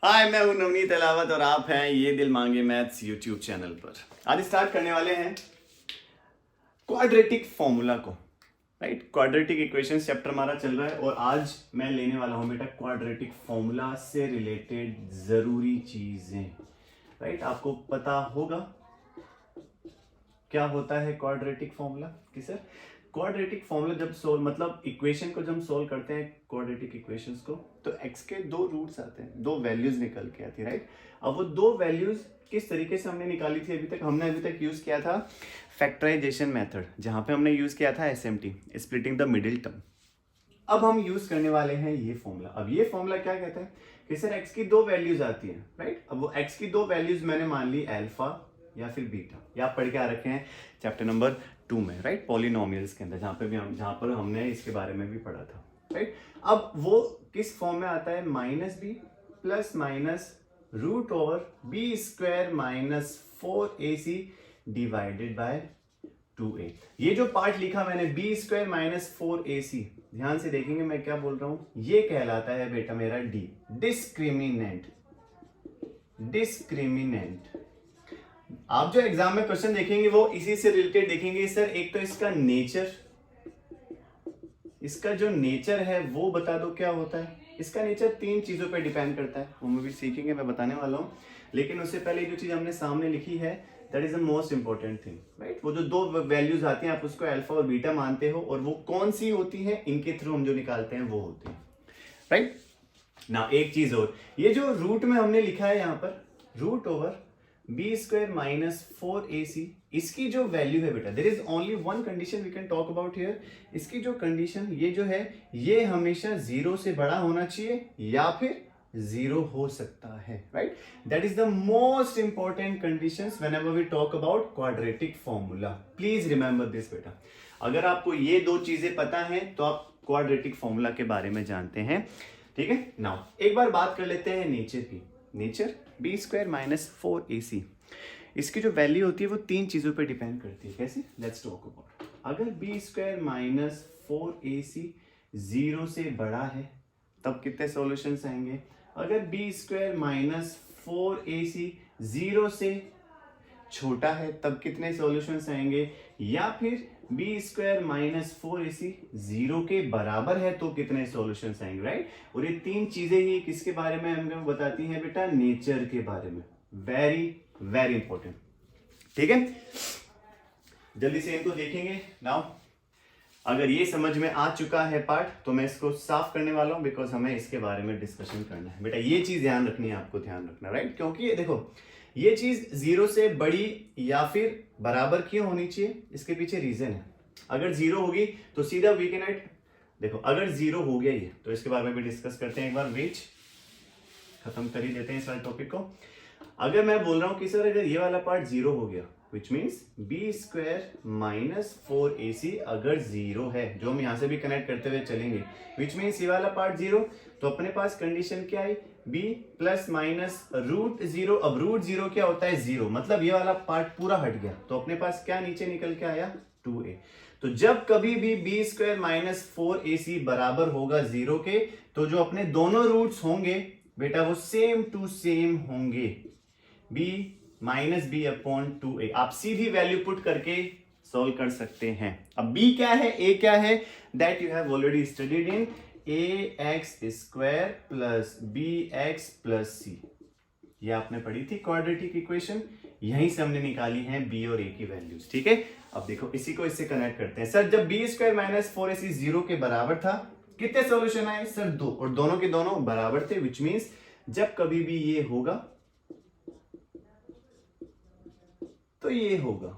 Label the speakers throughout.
Speaker 1: हाय, मैं हूं नवनीत अलावत और आप हैं ये दिल मांगे मैथ्स यूट्यूब चैनल पर। आज स्टार्ट करने वाले हैं क्वाड्रेटिक फॉर्मूला को। राइट, क्वाड्रेटिक इक्वेशंस चैप्टर हमारा चल रहा है और आज मैं लेने वाला हूं बेटा क्वाड्रेटिक फॉर्मूला से रिलेटेड जरूरी चीजें। राइट, आपको पता होगा क्या होता है क्वाड्रेटिक फॉर्मूला कि सर क्वाड्रेटिक फॉर्मूला जब सोल्व मतलब इक्वेशन को जब हम सोल्व करते हैं क्वाड्रेटिक इक्वेशंस को, तो x के दो रूट्स आते हैं, दो वैल्यूज निकल के आती है। राइट, अब वो दो वैल्यूज किस तरीके से हमने निकाली थी हमने अभी तक यूज किया था फैक्टराइजेशन मेथड, जहां पे हमने यूज किया था SMT, splitting the middle term. अब हम यूज करने वाले हैं ये फॉर्मूला। अब ये फॉर्मूला क्या कहता है कि सर x की दो वैल्यूज आती है। राइट, अब वो x की दो वैल्यूज मैंने मान ली अल्फा या फिर बीटा, या आप पढ़ के आ रखे हैं चैप्टर नंबर 2 में। राइट, पॉलिनोमियल्स के अंदर जहां पर हमने इसके बारे में भी पढ़ा था। राइट, अब वो किस फॉर्म में आता है, minus b plus minus root over b square minus 4ac divided by 2a। ये जो पार्ट लिखा मैंने बी स्क्वायर माइनस 4ac, ध्यान से देखेंगे मैं क्या बोल रहा हूं, ये कहलाता है बेटा मेरा डी, डिस्क्रिमिनेंट। डिस्क्रिमिनेंट आप जो एग्जाम में क्वेश्चन देखेंगे वो इसी से रिलेटेड देखेंगे। सर एक तो इसका नेचर, इसका जो नेचर है वो बता दो क्या होता है। इसका नेचर तीन चीजों पे डिपेंड करता है, वो हम भी सीखेंगे, मैं बताने वाला हूं। लेकिन उससे पहले जो चीज हमने सामने लिखी है that is the most important thing. Right, वो जो दो वैल्यूज आती हैं आप उसको अल्फा और बीटा मानते हो, और वो कौन सी होती है, इनके थ्रू हम जो निकालते हैं वो होती है। राइट ना, एक चीज और, ये जो रूट में हमने लिखा है यहाँ पर root over b square minus 4ac, इसकी जो वैल्यू है बेटा, there is only one condition we can talk about here. इसकी जो कंडीशन ये जो है, ये हमेशा जीरो से बड़ा होना चाहिए या फिर जीरो हो सकता है। Right, that is the most important conditions whenever we talk about quadratic formula. Please remember this बेटा, अगर आपको ये दो चीजें पता है तो आप क्वाड्रेटिक फॉर्मूला के बारे में जानते हैं। ठीक है, नाउ एक बार बात कर लेते हैं नेचर की। Nature B square minus 4ac, इसकी जो वैल्यू होती है वो तीन चीजों पे डिपेंड करती है। कैसे, लेट्स टॉक अबाउट। अगर b square minus 4ac zero से बड़ा है तब कितने सॉल्यूशंस आएंगे। अगर b square minus 4ac zero से छोटा है तब कितने सॉल्यूशंस आएंगे, या फिर B square minus 4ac zero के बराबर है तो कितने सॉल्यूशंस आएंगे। राइट, और ये तीन चीजें ही किसके बारे में हमें बताती हैं बेटा, नेचर के बारे में। Very very important. ठीक है, जल्दी से इनको देखेंगे। नाउ अगर ये समझ में आ चुका है पार्ट तो मैं इसको साफ करने वाला हूं, बिकॉज हमें इसके बारे में डिस्कशन करना है। बेटा ये चीज ध्यान रखनी है, आपको ध्यान रखना। राइट, क्योंकि ये देखो, ये चीज जीरो से बड़ी या फिर बराबर क्यों होनी चाहिए, इसके पीछे रीजन है। अगर जीरो होगी तो सीधा वी कैन राइट, देखो अगर जीरो हो गया ये तो इसके बारे में भी डिस्कस करते हैं एक बार। वेट खत्म कर ही देते हैं इस वाले टॉपिक को। अगर मैं बोल रहा हूं कि सर अगर ये वाला पार्ट जीरो हो गया, which means b square minus 4ac अगर जीरो है, जो हम यहां से भी कनेक्ट करते हुए चलेंगे, विच मीन्स ये वाला पार्ट जीरो, तो अपने पास कंडीशन क्या है, b plus minus root zero. अब रूट जीरो क्या होता है, जीरो, मतलब ये वाला पार्ट पूरा हट गया, तो अपने पास क्या नीचे निकल के आया, 2a। तो जब कभी भी बी स्क्वायर माइनस 4ac बराबर होगा जीरो के, तो जो अपने दोनों रूट्स होंगे बेटा वो सेम टू सेम होंगे, b minus b upon 2a। आप सीधी वैल्यू पुट करके सॉल्व कर सकते हैं। अब b क्या है, a क्या है, that you have already studied in ax square plus bx plus c। ये आपने पढ़ी थी क्वाड्रेटिक इक्वेशन, यहीं से हमने निकाली है b और a की वैल्यूज। ठीक है, अब देखो इसी को इससे कनेक्ट करते हैं। सर जब B square minus 4ac zero के बराबर था, कितने सॉल्यूशन आए, सर दो, और दोनों के दोनों बराबर थे, विच मीन्स जब कभी भी ये होगा तो ये होगा,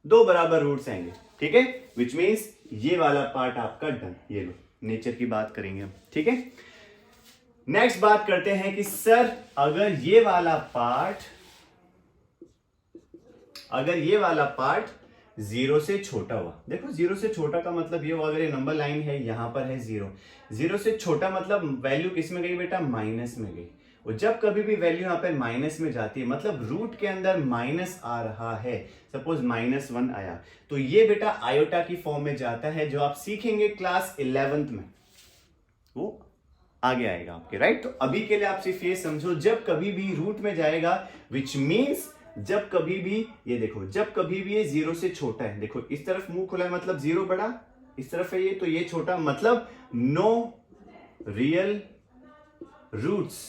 Speaker 1: दो बराबर रूट्स आएंगे। ठीक है, विच मीन्स ये वाला पार्ट आपका डन। ये लो, नेचर की बात करेंगे हम। ठीक है, नेक्स्ट बात करते हैं कि सर अगर ये वाला पार्ट जीरो से छोटा हुआ, देखो जीरो से छोटा का मतलब ये हुआ, अगर ये नंबर लाइन है यहां पर है जीरो, जीरो से छोटा मतलब वैल्यू किस में गई बेटा, माइनस में गई। और जब कभी भी वैल्यू यहां पर माइनस में जाती है, मतलब रूट के अंदर माइनस आ रहा है, सपोज -1 आया, तो ये बेटा आयोटा की फॉर्म में जाता है, जो आप सीखेंगे क्लास 11th में। वो आगे आएगा आपके, राइट। तो अभी के लिए आप सिर्फ ये समझो, जब कभी भी रूट में जाएगा विच मीन्स जब कभी भी, ये देखो, जब कभी भी ये 0 से छोटा है, देखो इस तरफ मुंह खुला है मतलब 0 बड़ा, इस तरफ है ये तो ये छोटा, मतलब no real roots.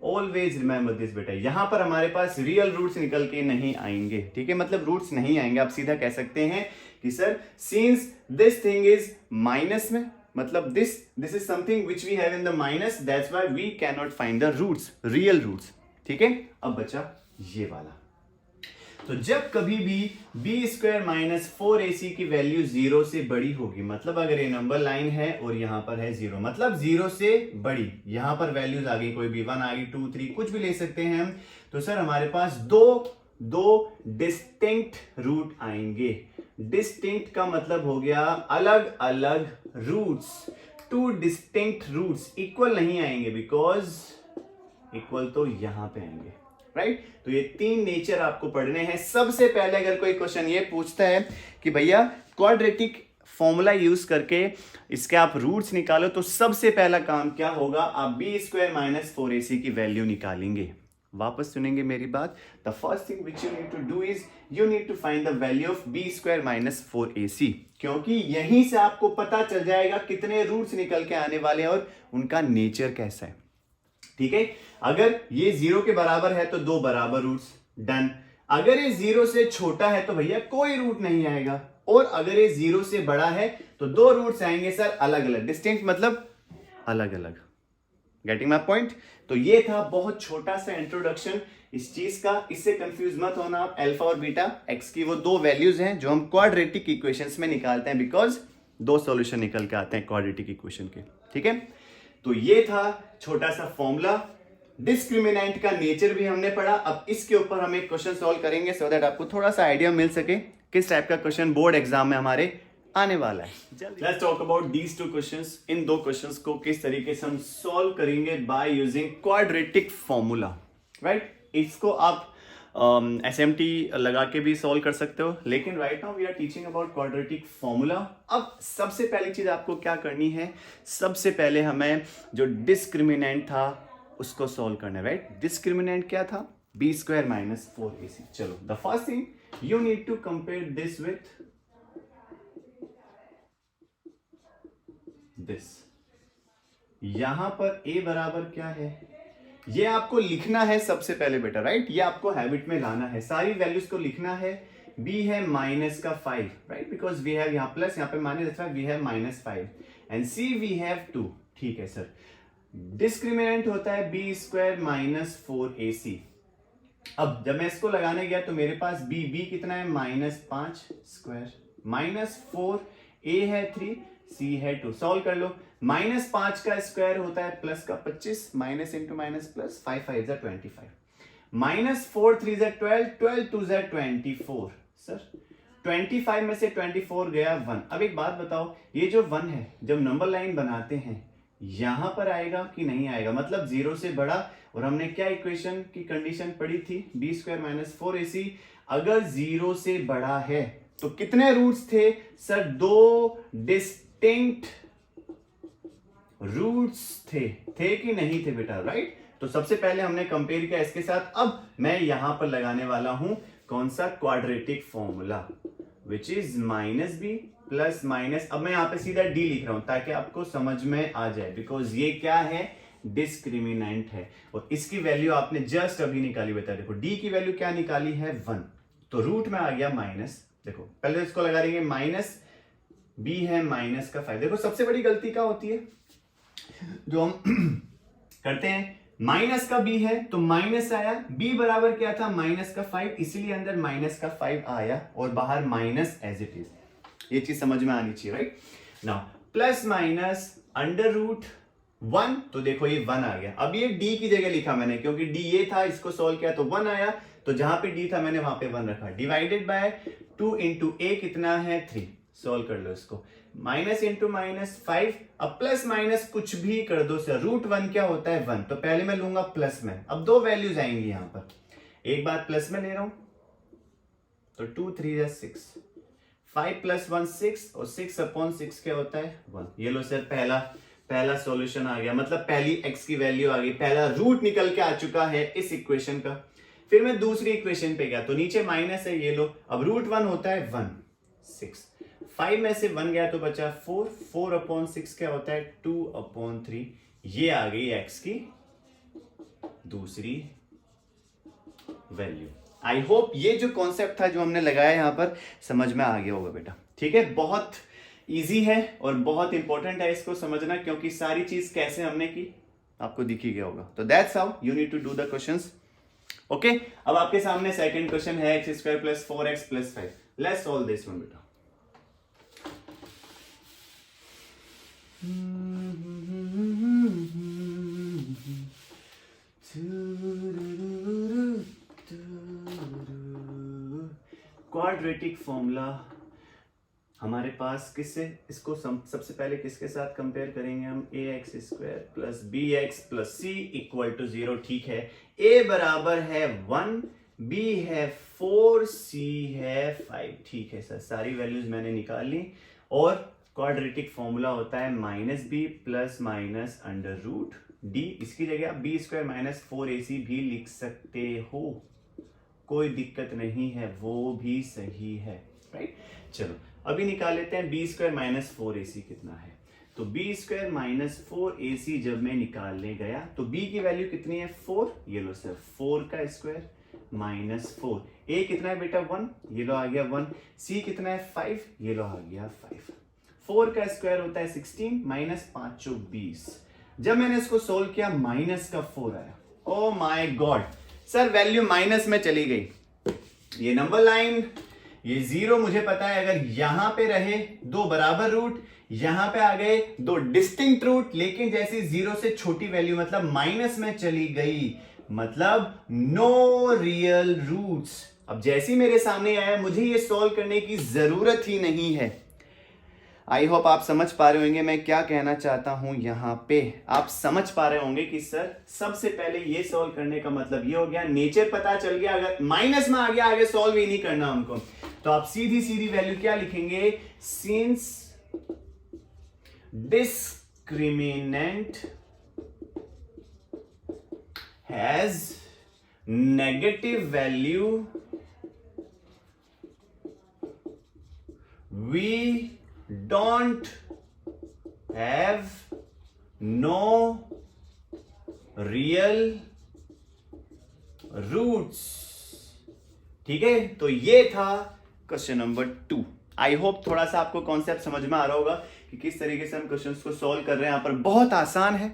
Speaker 1: Always remember this बेटा, यहां पर हमारे पास रियल रूट्स निकल के नहीं आएंगे, ठीक है, मतलब रूट्स नहीं आएंगे। आप सीधा कह सकते हैं कि sir since this thing is minus में, मतलब this is something which we have in the minus, that's why we can not find the roots, real roots, ठीक है। अब बचा ये वाला, तो जब कभी भी बी स्क्वायर माइनस 4ac की वैल्यू 0 से बड़ी होगी, मतलब अगर ये नंबर लाइन है और यहां पर है 0, मतलब 0 से बड़ी, यहां पर वैल्यूज आ गई, कोई भी 1 आ गई, 2 3 कुछ भी ले सकते हैं हम, तो सर हमारे पास दो डिस्टिंक्ट रूट आएंगे। डिस्टिंक्ट का मतलब हो गया अलग अलग रूट्स। 2 डिस्टिंक्ट रूट्स इक्वल नहीं आएंगे, बिकॉज इक्वल तो यहां पे आएंगे, राइट। तो ये 3 नेचर आपको पढ़ने हैं। सबसे पहले अगर कोई क्वेश्चन ये पूछता है कि भैया क्वाड्रेटिक फॉर्मूला यूज करके इसके आप रूट्स निकालो, तो सबसे पहला काम क्या होगा, आप बी स्क्वायर माइनस 4ac की वैल्यू निकालेंगे। वापस सुनेंगे मेरी बात, the first thing which you need to do is you need to find the value of b square minus 4ac, क्योंकि यहीं से आपको पता चल जाएगा कितने रूट्स निकल के आने वाले हैं और उनका नेचर कैसा है, ठीक है। अगर ये 0 के बराबर है तो 2 बराबर रूट्स, डन। अगर ये 0 से छोटा है तो भैया कोई रूट नहीं आएगा, और अगर ये 0 से बड़ा है तो 2 रूट्स आएंगे सर अलग अलग, डिस्टिंक्ट मतलब अलग अलग। Getting my point. तो ये था बहुत छोटा सा इंट्रोडक्शन इस चीज का, इससे कंफ्यूज मत होना आप। अल्फा और बीटा एक्स की वो 2 वैल्यूज हैं जो हम क्वाड्रेटिक इक्वेशंस में निकालते हैं, बिकॉज 2 सॉल्यूशन निकल के आते हैं क्वाड्रेटिक इक्वेशन के, ठीक है। तो ये था छोटा सा फॉर्मूला। डिस्क्रिमिनेंट का नेचर भी हमने पढ़ा। अब इसके ऊपर हम एक क्वेश्चन सॉल्व करेंगे सो दैट आपको थोड़ा सा आइडिया मिल सके किस टाइप का क्वेश्चन बोर्ड एग्जाम में हमारे आने वाला है। Let's talk about these 2 questions. In 2 questions को किस तरीके से हम सॉल्व करेंगे by using quadratic formula, right. इसको आप SMT लगा के भी सॉल्व कर सकते हो, लेकिन right now we are teaching about quadratic formula. अब सबसे पहली चीज आपको क्या करनी है, सबसे पहले हमें जो डिस्क्रिमिनेंट था उसको सॉल्व करना है, राइट। डिस्क्रिमिनेंट क्या था, बी स्क्वायर माइनस 4ac। चलो, the first thing you need to compare this with this. यहां पर a बराबर क्या है, ये आपको लिखना है सबसे पहले बेटा, राइट। ये आपको हैबिट में लाना है, सारी वैल्यूज को लिखना है। b है माइनस का 5, राइट, बिकॉज वी हैव यहाँ प्लस, यहाँ पे minus, we have minus 5 and c we have 2, ठीक है सर। डिस्क्रिमिनेंट होता है बी स्क्वायर माइनस 4ac। अब जब मैं इसको लगाने गया तो मेरे पास b कितना है, -5 स्क्वायर, -4, a है 3, c है 2। सॉल्व कर लो। -5 का स्क्वायर होता है प्लस का 25, माइनस इंटू माइनस प्लस, 5 5 जा 25, -4 3 जा 12, 12 2 जा 24। सर 25 में से 24 गया 1। अब एक बात बताओ, ये जो 1 है जब नंबर लाइन बनाते हैं यहां पर आएगा कि नहीं आएगा, मतलब 0 से बड़ा। और हमने क्या इक्वेशन की कंडीशन पढ़ी थी, बी स्क्वायर माइनस 4ac। अगर 0 से बड़ा है तो कितने रूट्स थे सर, 2 डिस्टिंक्ट रूट्स थे कि नहीं थे बेटा, राइट। तो सबसे पहले हमने कंपेयर किया इसके साथ। अब मैं यहां पर लगाने वाला हूं कौन सा, quadratic formula, which is minus b plus minus. अब मैं यहां पे सीधा डी लिख रहा हूं ताकि आपको समझ में आ जाए, बिकॉज ये क्या है, डिस्क्रिमिनेंट है। और इसकी वैल्यू आपने जस्ट अभी निकाली, बता देखो डी की वैल्यू क्या निकाली है, 1। तो रूट में आ गया माइनस, देखो पहले इसको लगा देंगे, माइनस बी है माइनस का 5। देखो सबसे बड़ी गलती क्या होती है जो हम करते हैं, माइनस का बी है तो माइनस आया, बी बराबर क्या था, माइनस का 5, इसीलिए अंदर माइनस का 5 आया और बाहर माइनस एज इट इज। ये चीज समझ में आनी चाहिए, right. Now plus minus under root 1, तो देखो ये 1 आ गया। अब ये डी की जगह लिखा मैंने, क्योंकि डी ये था, इसको सॉल्व किया तो 1 आया, तो जहां पे डी था मैंने वहां पे 1 रखा। डिवाइडेड बाय 2 इंटू ए कितना है 3। सॉल्व कर लो इसको, माइनस इंटू माइनस 5। अब प्लस माइनस कुछ भी कर दो सर, रूट 1 क्या होता है 1, तो पहले मैं लूंगा प्लस में। अब 2 वैल्यूज आएंगी यहां पर, एक बार प्लस में ले रहा हूं तो 2 3 6, 5 + 1 6 और 6/6 क्या होता है 1। ये लो सर पहला पहला सॉल्यूशन आ गया, मतलब पहली x की वैल्यू आ गई, पहला रूट निकल के आ चुका है इस इक्वेशन का। फिर मैं दूसरी इक्वेशन पे गया तो नीचे माइनस है, ये लो, अब रूट 1 होता है 1, 6, 5 में से 1 गया तो बचा 4, 4/6 क्या होता है 2/3, ये आ गई x की दूसरी वैल्यू। आई होप ये जो कॉन्सेप्ट था जो हमने लगाया यहां पर समझ में आ गया होगा बेटा, ठीक है। बहुत इजी है और बहुत इंपॉर्टेंट है इसको समझना, क्योंकि सारी चीज कैसे हमने की आपको दिख ही गया होगा। तो that's how you need to do the questions. Okay, अब आपके सामने सेकंड क्वेश्चन है x² + 4x + 5। Let's solve this one बेटा। क्वाड्रेटिक फॉर्मूला हमारे पास किससे, इसको सबसे पहले किसके साथ कंपेयर करेंगे हम, ax² + bx + c = 0, ठीक है। a बराबर है 1, b है 4, c है 5, ठीक है सर, सारी वैल्यूज मैंने निकाल ली। और क्वाड्रेटिक फॉर्मूला होता है -b ± √d, इसकी जगह आप b² - 4ac भी लिख सकते हो, कोई दिक्कत नहीं है, वो भी सही है, राइट। चलो अभी निकाल लेते हैं b² - 4ac कितना है। तो b² - 4ac जब मैं निकालने गया तो b की वैल्यू कितनी है 4, ये लो सर 4 का स्क्वायर -4, a कितना है बेटा 1, ये लो आ गया 1, c कितना है 5, ये लो आ गया 5, 4 का स्क्वायर होता है 16 -5 = 20। जब मैंने इसको सोल्व किया माइनस का 4 आया, oh my God sir value minus में चली गई। ये नंबर लाइन, ये 0 मुझे पता है, अगर यहां पे रहे 2 बराबर रूट, यहां पे आ गए 2 डिस्टिंक्ट रूट, लेकिन जैसे 0 से छोटी वैल्यू मतलब माइनस में चली गई, मतलब नो रियल रूट्स। अब जैसे ही मेरे सामने आया मुझे ये सॉल्व करने की जरूरत ही नहीं है। आई होप आप समझ पा रहे होंगे मैं क्या कहना चाहता हूं यहां पे। आप समझ पा रहे होंगे कि सर सबसे पहले ये सॉल्व करने का मतलब ये हो गया, नेचर पता चल गया, अगर माइनस में आ गया आगे सॉल्व ही नहीं करना हमको। तो आप सीधी सीधी वैल्यू क्या लिखेंगे, since discriminant has negative value we don't have no real roots, ठीक है। तो ये था क्वेश्चन नंबर 2। आई होप थोड़ा सा आपको कॉन्सेप्ट समझ में आ रहा होगा कि किस तरीके से हम क्वेश्चंस को सॉल्व कर रहे हैं। यहाँ पर बहुत आसान है,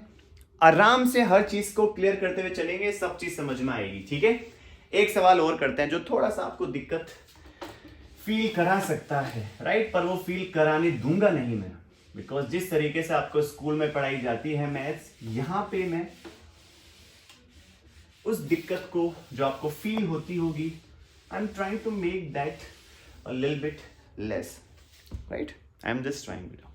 Speaker 1: आराम से हर चीज को क्लियर करते हुए चलेंगे, सब चीज समझ में आएगी, ठीक है। एक सवाल और करते हैं जो थोड़ा सा आपको दिक्कत फील करा सकता है, राइट, पर वो फील कराने दूंगा नहीं मैं, बिकॉज जिस तरीके से आपको स्कूल में पढ़ाई जाती है मैथ्स, यहां पे मैं उस दिक्कत को जो आपको फील होती होगी, I am trying to make that a little bit less, right, I am just trying बेटा।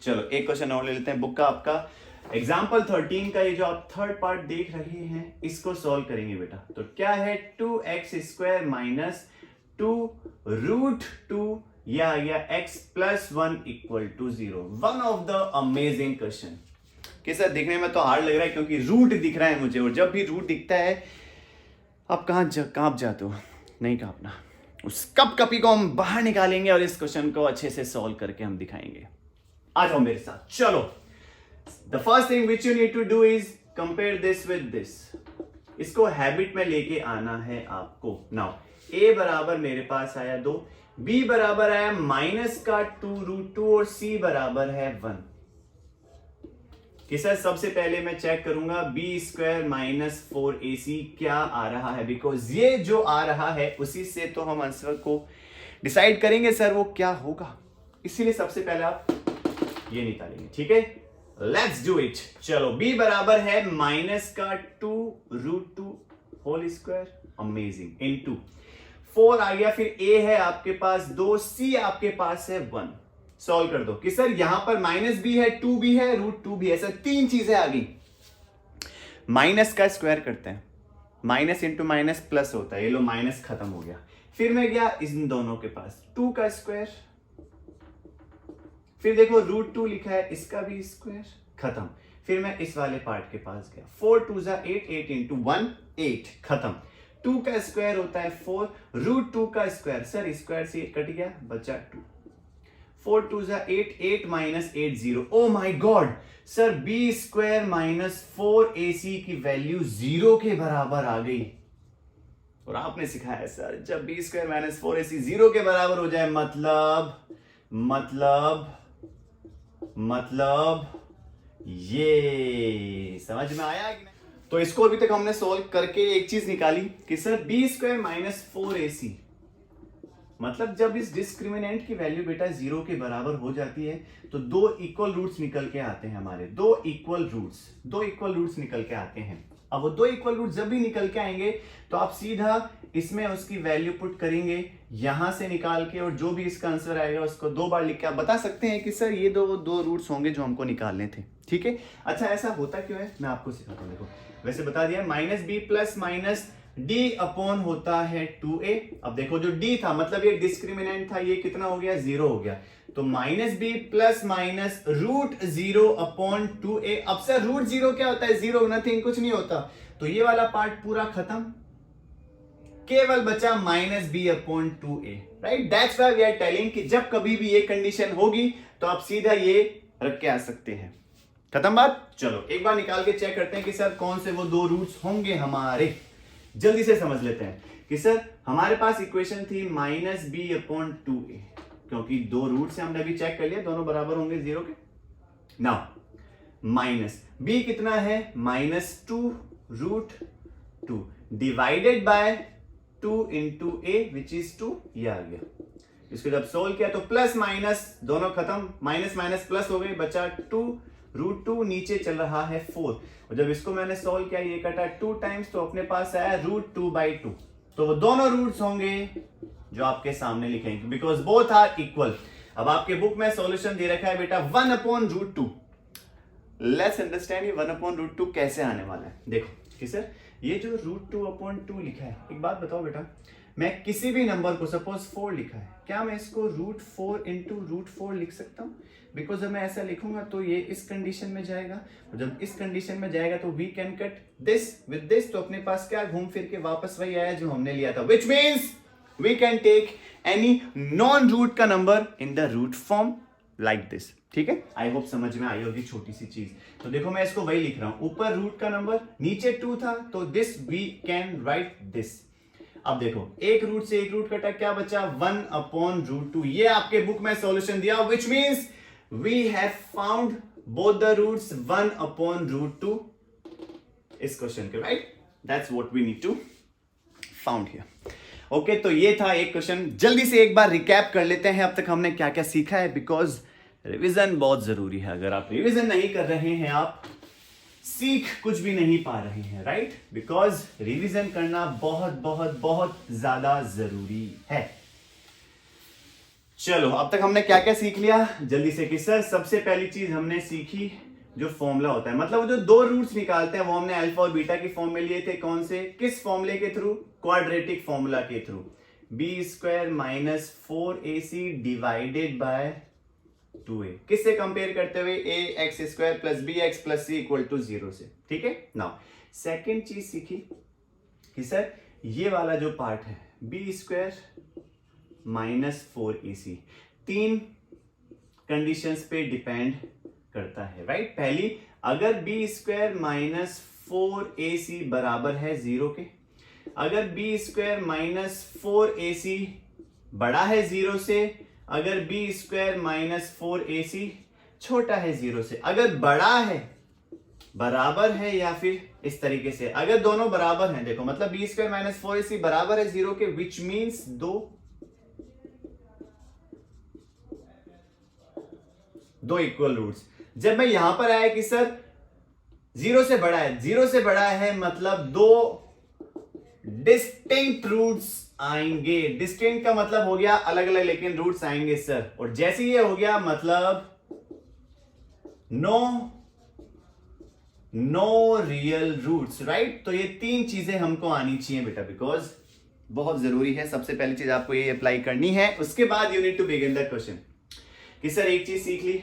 Speaker 1: चलो एक क्वेश्चन और ले लेते हैं बुक का, आपका एग्जाम्पल 13 का ये जो आप थर्ड पार्ट देख रहे हैं इसको सॉल्व करेंगे बेटा। तो क्या है 2x² - 2 √2, यह आ गया x + 1 = 0। One of the amazing question. कि सर दिखने में तो हार्ड लग रहा है क्योंकि रूट दिख रहा है मुझे, और जब भी रूट दिखता है आप कांप जाते हो, नहीं कांपना, उस कपी को हम बाहर निकालेंगे और इस क्वेश्चन को अच्छे से सॉल्व करके हम दिखाएंगे। आ जाओ मेरे साथ, चलो। The first thing which you need to do is compare this with this, इसको हैबिट में लेके आना है आपको। नाउ a बराबर मेरे पास आया 2, b बराबर आया -2√2 और c बराबर है 1। कि सर सबसे पहले मैं चेक करूंगा b² - 4ac क्या आ रहा है, बिकॉज ये जो आ रहा है उसी से तो हम आंसर को डिसाइड करेंगे सर वो क्या होगा, इसीलिए सबसे पहले आप ये निकालेंगे, ठीक है। Let's do it. चलो b बराबर है -2√2 होल स्क्वायर, अमेजिंग, इनटू 4 आ गया, फिर a है आपके पास 2, c आपके पास है 1। सॉल्व कर दो कि सर यहां पर -b है, 2b है, √2 भी है, सर 3 चीजें आ गई। माइनस का स्क्वायर करते हैं, माइनस इंटू माइनस प्लस होता है, ये लो माइनस खत्म हो गया। फिर मैं गया इन दोनों के पास, 2 का स्क्वायर, फिर देखो √2 लिखा है, इसका भी स्क्वायर खत्म। फिर मैं इस वाले पार्ट के पास गया, 4 2 जा 8, 8 इंटू 1 8, खत्म। 2 का स्क्वायर होता है 4, रूट 2 का स्क्वायर, सर स्क्वायर से 8 कट गया, बचा 2। 4 2 जा 8, 8 minus 8 0। Oh my God sir, B square minus 4ac की वैल्यू 0 के बराबर आ गई। और आपने सिखाया सर जब बी स्क्वायर माइनस 4ac 0 के बराबर हो जाए मतलब ये समझ में आया कि नहीं? तो इसको अभी तक हमने सोल्व करके एक चीज निकाली कि sir B square minus 4ac मतलब जब इस डिस्क्रिमिनेंट की वैल्यू बेटा 0 के बराबर हो जाती है तो दो इक्वल रूट्स निकल के आते हैं हमारे, दो इक्वल रूट्स निकल के आते हैं। अब वो दो इक्वल रूट्स जब भी निकल के आएंगे तो आप सीधा इसमें उसकी वैल्यू पुट करेंगे यहां से निकाल के, और जो भी इसका आंसर आएगा उसको 2 बार लिख के आप बता सकते हैं कि सर ये दो रूट्स होंगे जो हमको निकालने थे। ठीक है, अच्छा ऐसा होता क्यों है मैं आपको सिखाता हूं। देखो वैसे बता दिया minus b plus minus D upon होता है 2a। अब देखो जो d था मतलब ये डिस्क्रिमिनेंट था, ये कितना हो गया 0 हो गया, तो minus b plus minus root 0 upon 2a। अब सर रूट 0 क्या होता है, 0 नथिंग, कुछ नहीं होता, तो ये वाला पार्ट पूरा खत्म, केवल बचा minus b upon 2a, right. That's why we are telling कि जब कभी भी ये कंडीशन होगी तो आप सीधा ये रख के आ सकते हैं। खत्म बात। चलो एक बार निकाल के चेक करते हैं कि सर कौन से वो दो रूट्स होंगे हमारे। जल्दी से समझ लेते हैं कि सर हमारे पास इक्वेशन थी माइनस बी अपॉन 2a, क्योंकि दो रूट से हमने अभी चेक कर लिया दोनों बराबर होंगे 0 के। नाउ माइनस बी कितना है -2 root 2 divided by 2 into a which is 2, ये आ गया। इसको जब सोल्व किया तो प्लस माइनस दोनों खत्म, माइनस माइनस प्लस हो गई, बचा 2 रूट 2, नीचे चल रहा है 4, और जब इसको मैंने सोल्व किया ये कटा 2 टाइम्स तो अपने पास आया रूट 2/2। तो वो दोनों रूट्स होंगे जो आपके सामने लिखेंगे बिकॉज बोथ आर इक्वल। अब आपके बुक में सॉल्यूशन दे रखा है बेटा 1 अपॉन रूट 2। लेट्स अंडरस्टैंड ये 1 अपॉन रूट 2 कैसे आने वाला है। देखो कि सर ये जो रूट 2 अपॉन 2 लिखा है, एक बात बताओ बेटा, मैं किसी भी नंबर को सपोज 4 लिखा है, क्या मैं इसको रूट 4 इंटू रूट 4 लिख सकता हूं? बिकॉज जब मैं ऐसा लिखूंगा तो ये इस कंडीशन में जाएगा, और जब इस कंडीशन में जाएगा तो we can cut this with this, तो अपने पास क्या घूम फिर के वापस वही आया जो हमने लिया था, which means we can take any non root का number in the root form like this. ठीक है, आई होप समझ में आई होगी छोटी सी चीज। तो देखो मैं इसको वही लिख रहा हूं, ऊपर रूट का नंबर नीचे 2 था तो this we can write this. अब देखो एक रूट से एक रूट कटा, क्या बचा 1 अपॉन रूट 2। ये आपके बुक में सॉल्यूशन दिया which means we have found both the roots 1 upon root 2 इस क्वेश्चन के, right. that's what we need to found here। Okay तो ये था एक क्वेश्चन। जल्दी से एक बार रिकैप कर लेते हैं अब तक हमने क्या क्या सीखा है, बिकॉज रिवीजन बहुत जरूरी है। अगर आप रिवीजन नहीं कर रहे हैं आप सीख कुछ भी नहीं पा रहे हैं, राइट। बिकॉज रिवीजन करना बहुत बहुत बहुत ज्यादा जरूरी है। चलो अब तक हमने क्या क्या सीख लिया जल्दी से कि सर सबसे पहली चीज हमने सीखी जो फॉर्मूला होता है, मतलब जो दो रूट्स निकालते हैं वो हमने अल्फा और बीटा के फॉर्म में लिए थे। कौन से, किस फॉर्मूले के थ्रू, क्वाड्रेटिक फॉर्मूला के थ्रू, b square minus 4ac divided by 2a, किससे कंपेयर करते हुए a x square plus b x plus c equal to 0 से। ठीक है, नाउ सेकेंड चीज सीखी कि सर ये वाला जो पार्ट है b square minus 4ac 3 conditions पे डिपेंड करता है, राइट। पहली, अगर बी स्क्वायर माइनस 4ac बराबर है 0 के, अगर बी स्क्वायर माइनस 4ac बड़ा है 0 से, अगर बी स्क्वायर माइनस 4ac छोटा है 0 से, अगर बड़ा है बराबर है या फिर इस तरीके से, अगर दोनों बराबर हैं, देखो मतलब बी स्क्वायर माइनस 4ac बराबर है 0 के, विच मीन्स दो इक्वल रूट्स। जब मैं यहां पर आया कि सर 0 से बड़ा है, 0 से बड़ा है मतलब दो डिस्टिंक्ट रूट्स आएंगे। डिस्टिंक्ट का मतलब हो गया अलग अलग, लेकिन रूट्स आएंगे सर, और जैसे ये हो गया मतलब नो रियल रूट्स, राइट। तो ये 3 चीजें हमको आनी चाहिए बेटा, बिकॉज बहुत जरूरी है। सबसे पहली चीज आपको ये अप्लाई करनी है, उसके बाद you need to begin the question कि सर एक चीज सीख ली,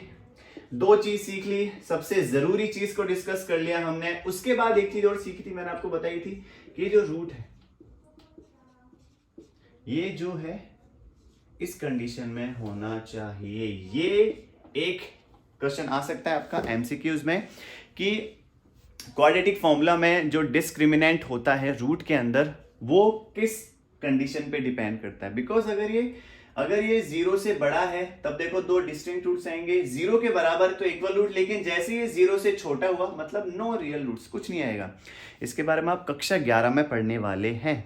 Speaker 1: दो चीज सीख ली, सबसे जरूरी चीज को डिस्कस कर लिया हमने। उसके बाद एक चीज और सीखी थी, मैंने आपको बताई थी कि ये जो रूट है ये जो है इस कंडीशन में होना चाहिए। ये एक क्वेश्चन आ सकता है आपका एमसीक्यूज में कि क्वाड्रेटिक फॉर्मूला में जो डिस्क्रिमिनेंट होता है रूट के अंदर वो किस कंडीशन पे डिपेंड करता है। बिकॉज अगर ये 0 से बड़ा है तब देखो दो डिस्टिंक्ट रूट्स आएंगे, 0 के बराबर तो इक्वल रूट, लेकिन जैसे ये 0 से छोटा हुआ मतलब नो रियल रूट्स, कुछ नहीं आएगा। इसके बारे में आप कक्षा 11 में पढ़ने वाले हैं,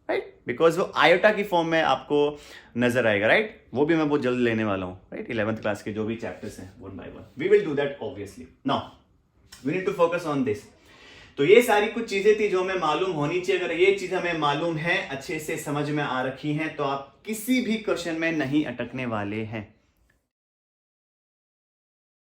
Speaker 1: राइट। बिकॉज वो आयोटा की फॉर्म में आपको नजर आएगा, राइट। वो भी मैं बहुत जल्द लेने वाला हूँ, राइट। 11th क्लास के जो भी चैप्टर्स हैं one by one we will do that obviously. Now we need to focus on this. तो ये सारी कुछ चीजें थी जो हमें मालूम होनी चाहिए। अगर ये चीज हमें मालूम है, अच्छे से समझ में आ रखी है, तो आप किसी भी क्वेश्चन में नहीं अटकने वाले हैं।